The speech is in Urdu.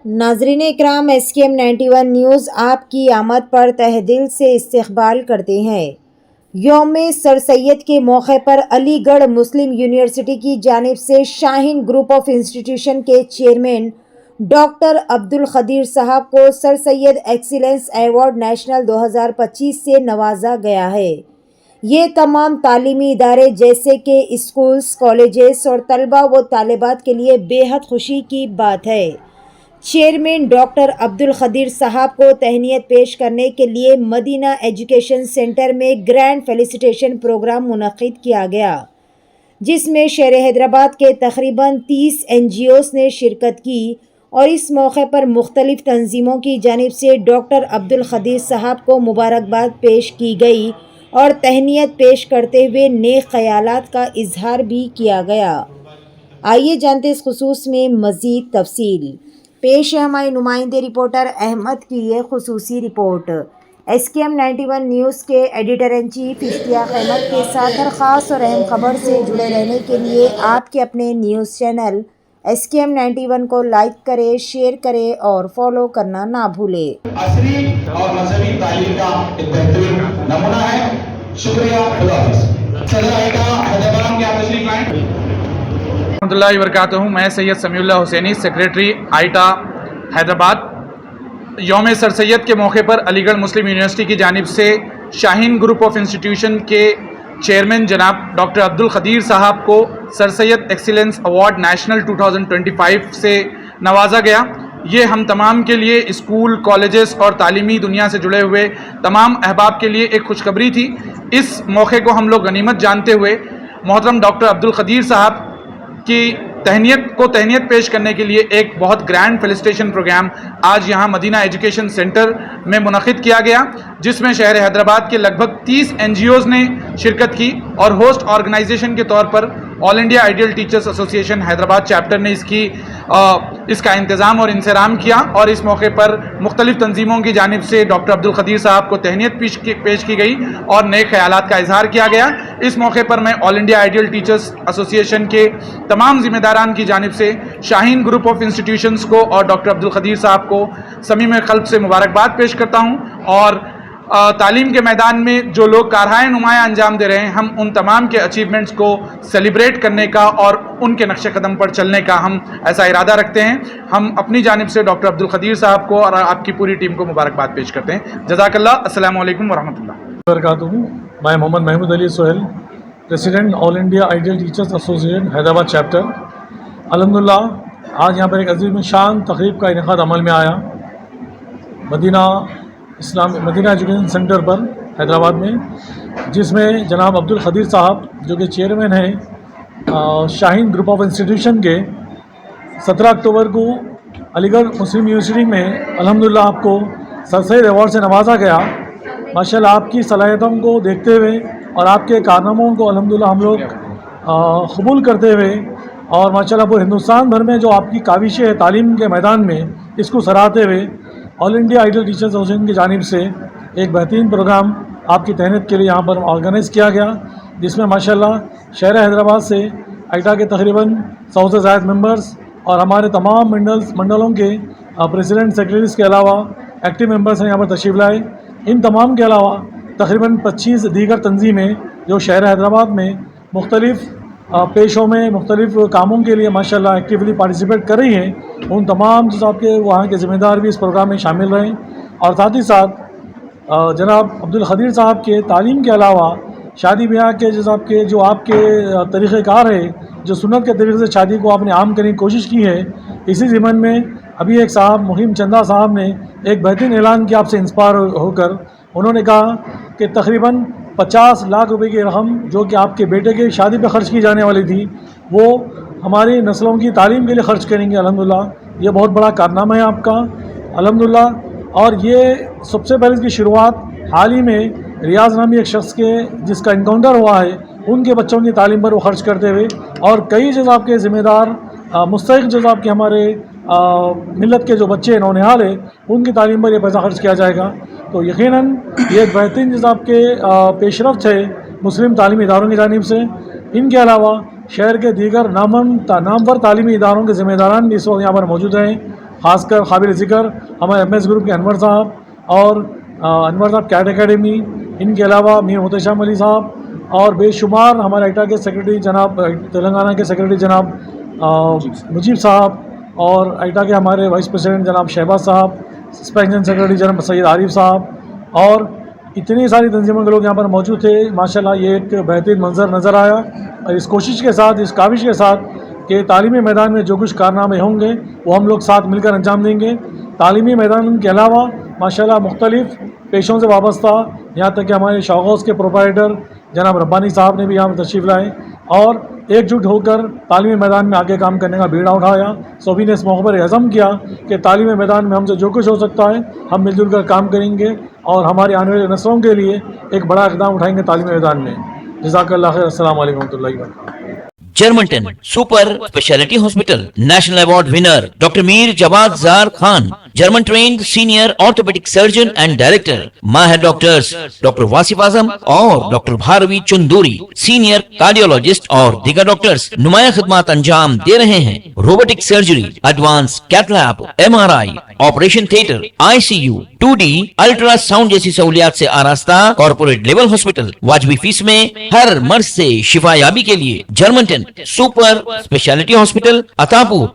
ناظرین اکرام، SKM91 نیوز آپ کی آمد پر تہہ دل سے استقبال کرتے ہیں۔ یوم سر سید کے موقع پر علی گڑھ مسلم یونیورسٹی کی جانب سے شاہین گروپ آف انسٹیٹیوشن کے چیئرمین ڈاکٹر عبدالقدیر صاحب کو سر سید ایکسیلنس ایوارڈ نیشنل 2025 سے نوازا گیا ہے۔ یہ تمام تعلیمی ادارے جیسے کہ اسکولز، کالجز اور طلبہ و طالبات کے لیے بے حد خوشی کی بات ہے۔ چیئرمین ڈاکٹر عبدالقدیر صاحب کو تہنیت پیش کرنے کے لیے مدینہ ایجوکیشن سینٹر میں گرینڈ فیلیسیٹیشن پروگرام منعقد کیا گیا، جس میں شہر حیدرآباد کے تقریباً 30 NGOs نے شرکت کی اور اس موقع پر مختلف تنظیموں کی جانب سے ڈاکٹر عبدالقدیر صاحب کو مبارکباد پیش کی گئی اور تہنیت پیش کرتے ہوئے نیک خیالات کا اظہار بھی کیا گیا۔ آئیے جانتے اس خصوص میں مزید تفصیل۔ پیش ہے ہمارے نمائندے رپورٹر احمد کی یہ خصوصی رپورٹ۔ SKM91 نیوز کے ایڈیٹر ان چیف اشتیاق احمد کے ساتھ ہر خاص اور اہم خبر سے جڑے رہنے کے لیے آپ کے اپنے نیوز چینل SKM91 کو لائک کرے، شیئر کرے اور فالو کرنا نہ بھولے۔ عصری اور مذہبی تعلیم کا ایک بہترین نمونہ ہے۔ شکریہ، خدا حافظ۔ صدر آئیٹا حیدرآباد کے آپ تشریف لائیں۔ رحمۃ اللہ وبرکاتہ۔ میں سید سمیع اللہ حسینی، سیکریٹری آئیٹا حیدرآباد۔ یوم سر سید کے موقع پر علی گڑھ مسلم یونیورسٹی کی جانب سے شاہین گروپ آف انسٹیٹیوشن کے چیئرمین جناب ڈاکٹر عبدالقدیر صاحب کو سر سید ایکسیلنس ایوارڈ نیشنل 2025 سے نوازا گیا۔ یہ ہم تمام کے لیے، اسکول، کالجز اور تعلیمی دنیا سے جڑے ہوئے تمام احباب کے لیے ایک خوشخبری تھی۔ اس موقع کو ہم لوگ غنیمت جانتے ہوئے محترم ڈاکٹر عبدالقدیر صاحب کی تہنیت پیش کرنے کے لیے ایک بہت گرینڈ فیلیسیٹیشن پروگرام آج یہاں مدینہ ایجوکیشن سینٹر میں منعقد کیا گیا، جس میں شہر حیدرآباد کے لگ بھگ 30 NGOs نے شرکت کی اور ہوسٹ آرگنائزیشن کے طور پر آل انڈیا آئیڈیل ٹیچرز ایسوسی ایشن حیدرآباد چیپٹر نے اس کا انتظام اور انصرام کیا، اور اس موقع پر مختلف تنظیموں کی جانب سے ڈاکٹر عبدالقدیر صاحب کو تہنیت پیش کی گئی اور نیک خیالات کا اظہار کیا گیا۔ اس موقع پر میں آل انڈیا آئیڈیل ٹیچرز ایسوسی ایشن کے تمام ذمہ داران کی جانب سے شاہین گروپ آف انسٹیٹیوشنز کو اور ڈاکٹر عبدالقدیر صاحب کو صمیم قلب سے مبارکباد پیش کرتا ہوں، اور تعلیم کے میدان میں جو لوگ کارہائے نمایاں انجام دے رہے ہیں، ہم ان تمام کے اچیومنٹس کو سیلیبریٹ کرنے کا اور ان کے نقش قدم پر چلنے کا ہم ایسا ارادہ رکھتے ہیں۔ ہم اپنی جانب سے ڈاکٹر عبدالقدیر صاحب کو اور آپ کی پوری ٹیم کو مبارکباد پیش کرتے ہیں۔ جزاک اللہ۔ السلام علیکم ورحمۃ اللہ وبرکاتہ۔ میں Mohammed Mahmood Ali Sohail, president all India ideal teachers association Hyderabad chapter. الحمدللہ آج یہاں پر ایک عظیم شان تقریب کا انعقاد عمل میں آیا مدینہ ایجوکیشن سینٹر پر حیدرآباد میں، جس میں جناب عبدالقدیر صاحب جو کہ چیئرمین ہیں شاہین گروپ آف انسٹیٹیوشن کے، 17 اکتوبر کو علی گڑھ مسلم یونیورسٹی میں الحمدللہ آپ کو سر سید ایوارڈ سے نوازا گیا۔ ماشاءاللہ آپ کی صلاحیتوں کو دیکھتے ہوئے اور آپ کے کارناموں کو الحمدللہ ہم لوگ قبول کرتے ہوئے، اور ماشاءاللہ پورے ہندوستان بھر میں جو آپ کی کاوشیں ہے تعلیم کے میدان میں، اس کو سراہتے ہوئے آل انڈیا آئیڈیل ٹیچرز ایسوسیشن کی جانب سے ایک بہترین پروگرام آپ کی تہنیت کے لیے یہاں پر آرگنائز کیا گیا، جس میں ماشاءاللہ شہر حیدرآباد سے آئیٹا کے تقریباً 100 سے زائد ممبرز اور ہمارے تمام منڈلوں کے پریزیڈنٹ سیکرٹریز کے علاوہ ایکٹیو ممبرز نے یہاں پر تشریف لائے۔ ان تمام کے علاوہ تقریباً 25 دیگر تنظیمیں جو شہر حیدرآباد میں مختلف پیشوں میں مختلف کاموں کے لیے ماشاءاللہ ایکٹیولی پارٹیسپیٹ کر رہی ہیں، ان تمام جو آپ کے وہاں کے ذمہ دار بھی اس پروگرام میں شامل رہیں، اور ساتھ ہی ساتھ جناب عبدالقدیر صاحب کے تعلیم کے علاوہ شادی بیاہ کے جو آپ کے طریقہ کار ہے، جو سنت کے طریقے سے شادی کو آپ نے عام کرنے کی کوشش کی ہے، اسی ضمن میں ابھی ایک صاحب مہم چندہ صاحب نے ایک بہترین اعلان کیا آپ سے انسپائر ہو کر۔ انہوں نے کہا کہ تقریباً 50 لاکھ روپے کی رقم جو کہ آپ کے بیٹے کی شادی پہ خرچ کی جانے والی تھی، وہ ہماری نسلوں کی تعلیم کے لیے خرچ کریں گے۔ الحمدللہ یہ بہت بڑا کارنامہ ہے آپ کا الحمدللہ، اور یہ سب سے پہلے اس کی شروعات حال ہی میں ریاض نامی ایک شخص کے جس کا انکاؤنٹر ہوا ہے، ان کے بچوں کی تعلیم پر وہ خرچ کرتے ہوئے، اور کئی جو آپ کے ذمہ دار مستحق جو آپ کے ہمارے ملت کے جو بچے نونہال ہیں، ان کی تعلیم پر یہ پیسہ خرچ کیا جائے گا۔ تو یقیناً یہ ایک بہترین جو آپ کے پیش رفت ہے مسلم تعلیمی اداروں کی جانب سے۔ ان کے علاوہ شہر کے دیگر نامور تعلیمی اداروں کے ذمہ داران بھی اس وقت یہاں پر موجود ہیں۔ خاص کر قابل ذکر ہمارے MS گروپ کے انور صاحب اور انور صاحب کیٹ اکیڈمی، ان کے علاوہ میر محتشم علی صاحب اور بے شمار ہمارے ایٹا کے سیکرٹری جناب تلنگانہ کے سیکرٹری جناب مجیب صاحب اور ایٹا کے ہمارے وائس پریزیڈنٹ جناب شہباز صاحب، سسپینشن سیکرٹری جناب سید عارف صاحب اور اتنی ساری تنظیموں کے لوگ یہاں پر موجود تھے. ماشاءاللہ یہ ایک بہترین منظر نظر آیا اور اس کوشش کے ساتھ، اس کاوش کے ساتھ کہ تعلیمی میدان میں جو کچھ کارنامے ہوں گے وہ ہم لوگ ساتھ مل کر انجام دیں گے. تعلیمی میدان کے علاوہ ماشاءاللہ مختلف پیشوں سے وابستہ، یہاں تک کہ ہمارے شاہ ہاؤس کے پروپرائٹر جناب ربانی صاحب نے بھی یہاں پر تشریف لائے اور ایک جٹ ہو کر تعلیمی میدان میں آگے کام کرنے کا بیڑا اٹھایا. سبھی نے اس موقع پر عزم کیا کہ تعلیمی میدان میں ہم سے جو کچھ ہو سکتا ہے ہم مل جل کر کام کریں گے اور ہماری آنے والے نسلوں کے لیے ایک بڑا اقدام اٹھائیں گے تعلیمی میدان میں. جزاک اللہ خیر. السلام علیکم و رحمۃ اللہ وبرکاتہ. Germanten super speciality hospital national award winner doctor Mir Jawad Zar Khan, German trained senior orthopaedic surgeon and director, ماہر ڈاکٹرز ڈاکٹر واصف اعظم اور doctor Bharavi Chanduri, senior cardiologist اور دیگر ڈاکٹرز نمایاں خدمات انجام دے رہے ہیں. Robotic surgery, advance cath lab, MRI، operation theatre, ICU، 2D ultrasound جیسی سہولیات سے آراستہ کارپوریٹ لیول ہاسپٹل. واجبی فیس میں ہر مرض سے شفا یابی کے لیے جرمنٹن سپر اسپیشلٹی ہاسپٹل، عطا پور.